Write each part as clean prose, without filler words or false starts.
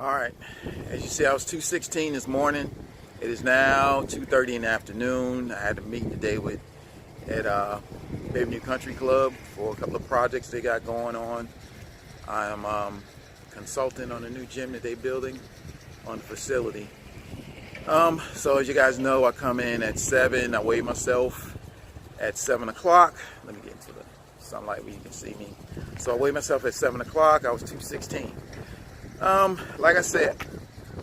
All right, as you see, I was 2:16 this morning. It is now 2:30 in the afternoon. I had a meeting today at Baby New Country Club for a couple of projects they got going on. I am consulting on a new gym that they're building on the facility. So as you guys know, I come in at 7. I weigh myself at 7 o'clock. Let me get into the sunlight where you can see me. So I weigh myself at 7 o'clock. I was 2:16. Like I said,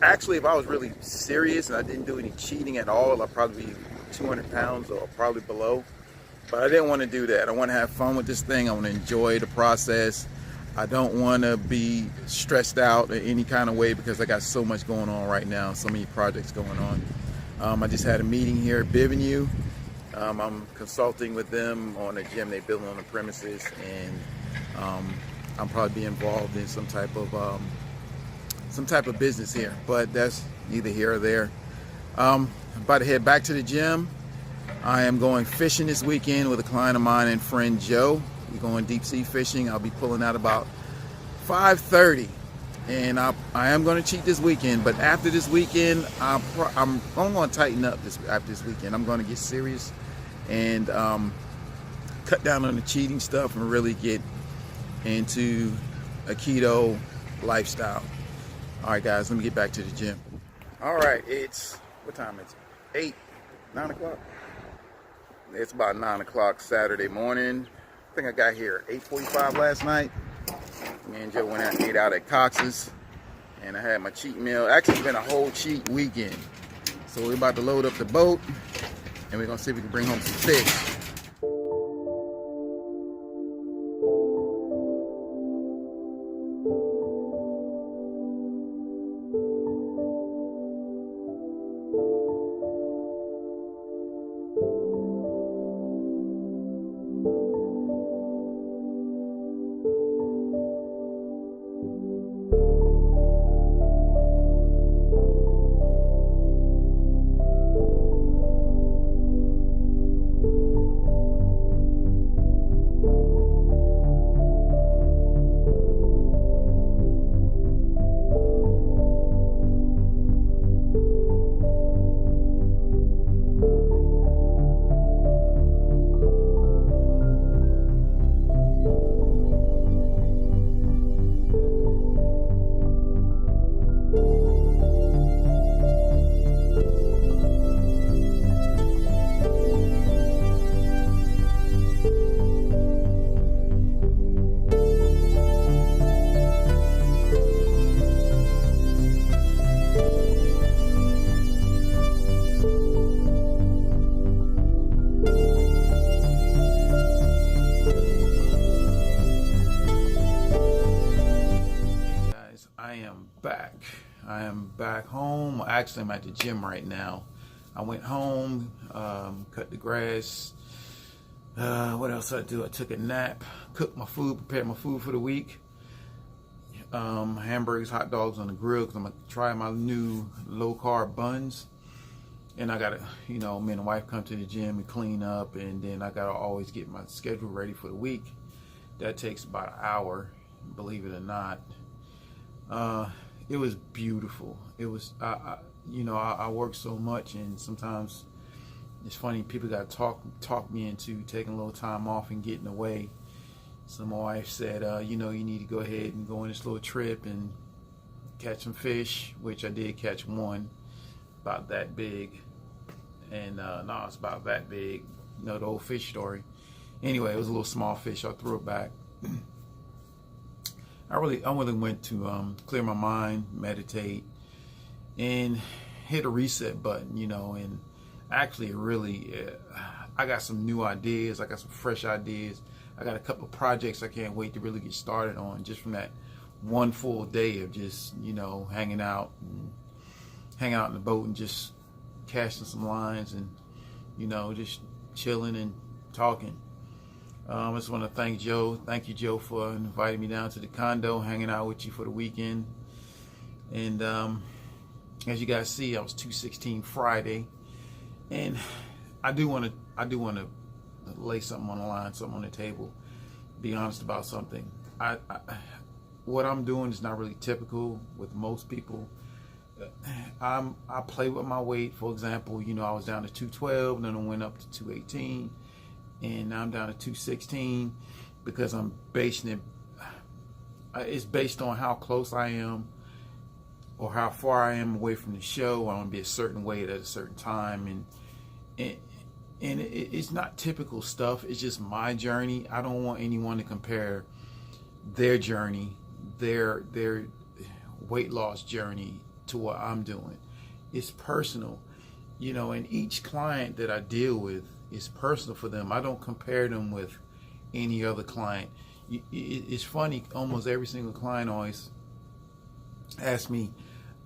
actually, if I was really serious and I didn't do any cheating at all, I'd probably be 200 pounds or probably below. But I didn't want to do that. I want to have fun with this thing. I want to enjoy the process. I don't want to be stressed out in any kind of way because I got so much going on right now, so many projects going on. I just had a meeting here at Bivenu. I'm consulting with them on a gym they're building on the premises, and I'm probably be involved in some type of business here, but that's neither here or there. I'm about to head back to the gym. I am going fishing this weekend with a client of mine and friend Joe. We're going deep sea fishing. I'll be pulling out about 5:30, and I am going to cheat this weekend. But after this weekend, I'm going to tighten up after this weekend. I'm going to get serious and cut down on the cheating stuff and really get into a keto lifestyle. All right, guys, let me get back to the gym. All right, what time is it? 9 o'clock? It's about 9 o'clock Saturday morning. I think I got here at 8:45 last night. Me and Joe went out and ate out at Cox's, and I had my cheat meal. Actually, it's been a whole cheat weekend. So we're about to load up the boat, and we're gonna see if we can bring home some fish. I am back home. Actually, I'm at the gym right now. I went home, cut the grass. What else did I do? I took a nap, cooked my food, prepared my food for the week. Hamburgers, hot dogs on the grill because I'm going to try my new low-carb buns. And I got to, me and the wife come to the gym and clean up, and then I got to always get my schedule ready for the week. That takes about an hour, believe it or not. It was beautiful. It was, I work so much, and sometimes it's funny, people got to talk me into taking a little time off and getting away. So my wife said, you need to go ahead and go on this little trip and catch some fish, which I did catch one, about that big. And no, it's about that big, the old fish story. Anyway, it was a little small fish. I threw it back. I really went to clear my mind, meditate, and hit a reset button, and actually I got some new ideas. I got some fresh ideas. I got a couple of projects I can't wait to really get started on just from that one full day of just, hanging out in the boat and just casting some lines and, just chilling and talking. I just want to thank Joe. Thank you, Joe, for inviting me down to the condo, hanging out with you for the weekend. And as you guys see, I was 216 Friday, and I do want to lay something on the line, something on the table. Be honest about something. what I'm doing is not really typical with most people. I play with my weight. For example, I was down to 212, then I went up to 218, and now I'm down to 216 because I'm basing it. It's based on how close I am or how far I am away from the show. I want to be a certain weight at a certain time, and it's not typical stuff. It's just my journey. I don't want anyone to compare their journey, their weight loss journey to what I'm doing. It's personal, and each client that I deal with is personal for them. I don't compare them with any other client. It's funny, almost every single client always asks me,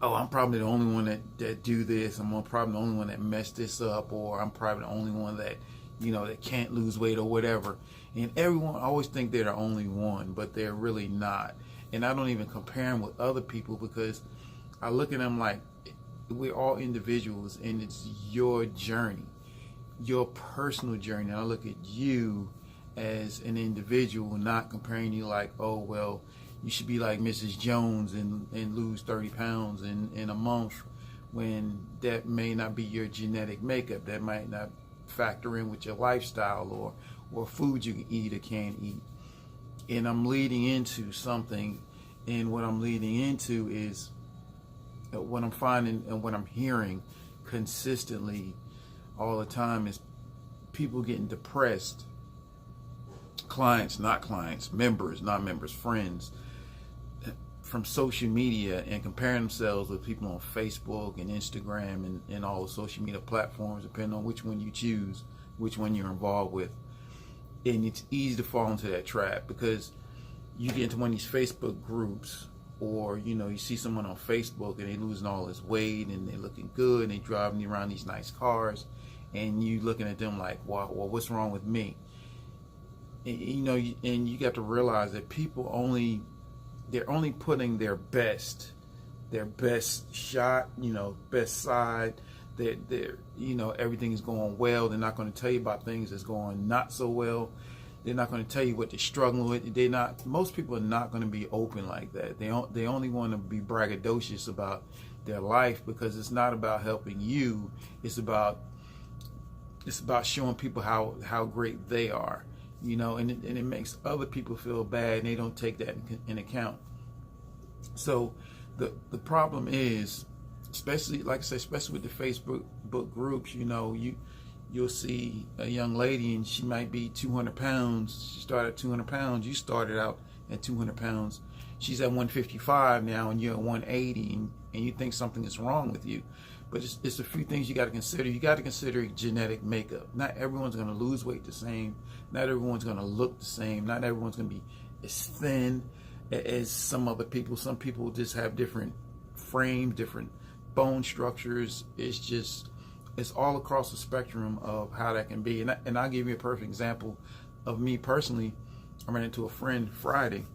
oh, I'm probably the only one that do this. I'm probably the only one that messed this up, or I'm probably the only one that, that can't lose weight or whatever. And everyone always think they're the only one, but they're really not. And I don't even compare them with other people because I look at them like we're all individuals and it's your journey, your personal journey. And I look at you as an individual, not comparing you like, oh, well, you should be like Mrs. Jones and lose 30 pounds in a month, when that may not be your genetic makeup. That might not factor in with your lifestyle or food you can eat or can't eat. And I'm leading into something, and what I'm leading into is what I'm finding and what I'm hearing consistently all the time is people getting depressed. Clients, not clients, members, not members, friends, from social media, and comparing themselves with people on Facebook and Instagram and all the social media platforms, depending on which one you choose, which one you're involved with. And it's easy to fall into that trap because you get into one of these Facebook groups, or you see someone on Facebook and they losing all this weight and they're looking good and they driving around these nice cars, and you looking at them like, well, what's wrong with me? And, you got to realize that people they're only putting their best shot, best side. They're everything is going well. They're not going to tell you about things that's going not so well. They're not going to tell you what they're struggling with. Most people are not going to be open like that. They only want to be braggadocious about their life, because it's not about helping you. It's about showing people how great they are. And it makes other people feel bad, and they don't take that in account. So the problem is, especially, like I said, especially with the Facebook groups, you'll see a young lady and she might be 200 pounds. She started at 200 pounds. You started out at 200 pounds. She's at 155 now, and you're at 180, and you think something is wrong with you. But it's a few things you got to consider. You got to consider genetic makeup. Not everyone's going to lose weight the same. Not everyone's going to look the same. Not everyone's going to be as thin as some other people. Some people just have different frames, different bone structures. It's all across the spectrum of how that can be. And I'll give you a perfect example of me personally. I ran into a friend Friday,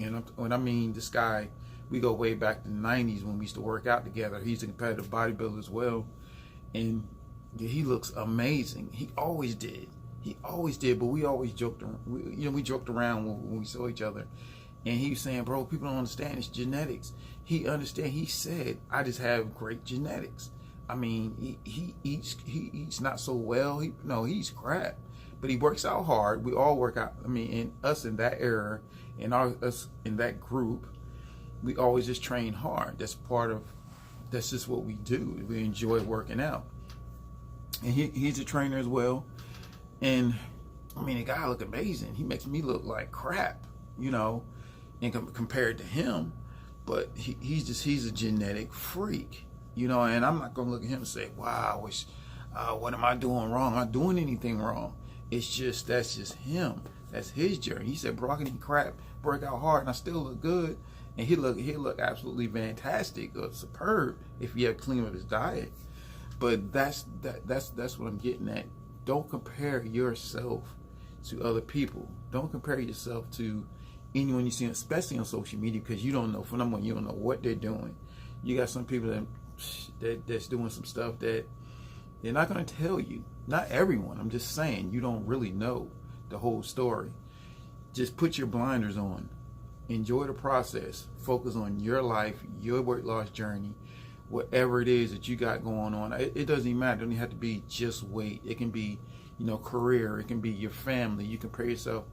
and when I mean this guy, we go way back to the 90s when we used to work out together. He's a competitive bodybuilder as well, and he looks amazing. He always did, but we always joked around. We joked around when we saw each other, and he was saying, bro, people don't understand, it's genetics. He said, I just have great genetics. I mean, he eats not so well. He's crap, but he works out hard. We all work out. I mean, us in that era, us in that group, we always just train hard. That's just what we do. We enjoy working out. And he's a trainer as well. And I mean, the guy look amazing. He makes me look like crap, and compared to him. But he's a genetic freak. And I'm not going to look at him and say, wow, what am I doing wrong? I'm not doing anything wrong. That's just him. That's his journey. He said, bro, I can eat crap, work out hard, and I still look good. And he'll look absolutely fantastic or superb if he had clean up his diet. But that's what I'm getting at. Don't compare yourself to other people. Don't compare yourself to anyone you see, especially on social media, because you don't know. For number one, you don't know what they're doing. You got some people that's doing some stuff that they're not going to tell you. Not everyone. I'm just saying, you don't really know the whole story. Just put your blinders on Enjoy the process. Focus on your life, your weight loss journey, whatever it is that you got going on. It doesn't even matter. It doesn't have to be just weight. It can be, career. It can be your family. You compare yourself.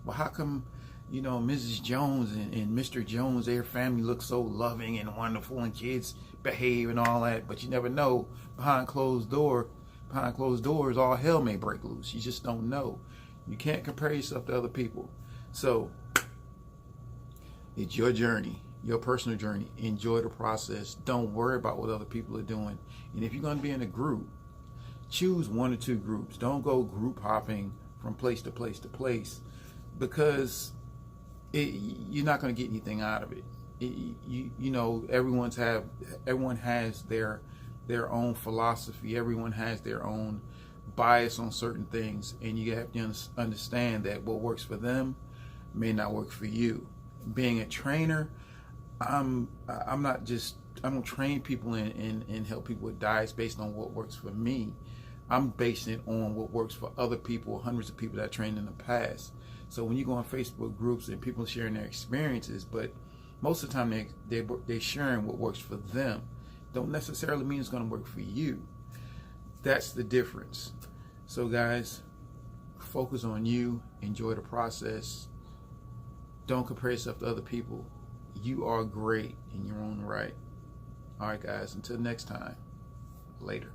Well, how come, Mrs. Jones and Mr. Jones, their family looks so loving and wonderful, and kids behave and all that, but you never know, behind closed doors, all hell may break loose. You just don't know. You can't compare yourself to other people. So it's your journey, your personal journey. Enjoy the process. Don't worry about what other people are doing. And if you're going to be in a group, choose 1 or 2 groups. Don't go group hopping from place to place to place, because you're not going to get anything out of it. Everyone has their own philosophy. Everyone has their own bias on certain things, and you have to understand that what works for them may not work for you. Being a trainer, I don't train people and help people with diets based on what works for me. I'm basing it on what works for other people, hundreds of people that I trained in the past. So when you go on Facebook groups and people sharing their experiences, but most of the time they're sharing what works for them, don't necessarily mean it's going to work for you. That's the difference. So guys, focus on you. Enjoy the process. Don't compare yourself to other people. You are great in your own right. All right, guys, until next time, later.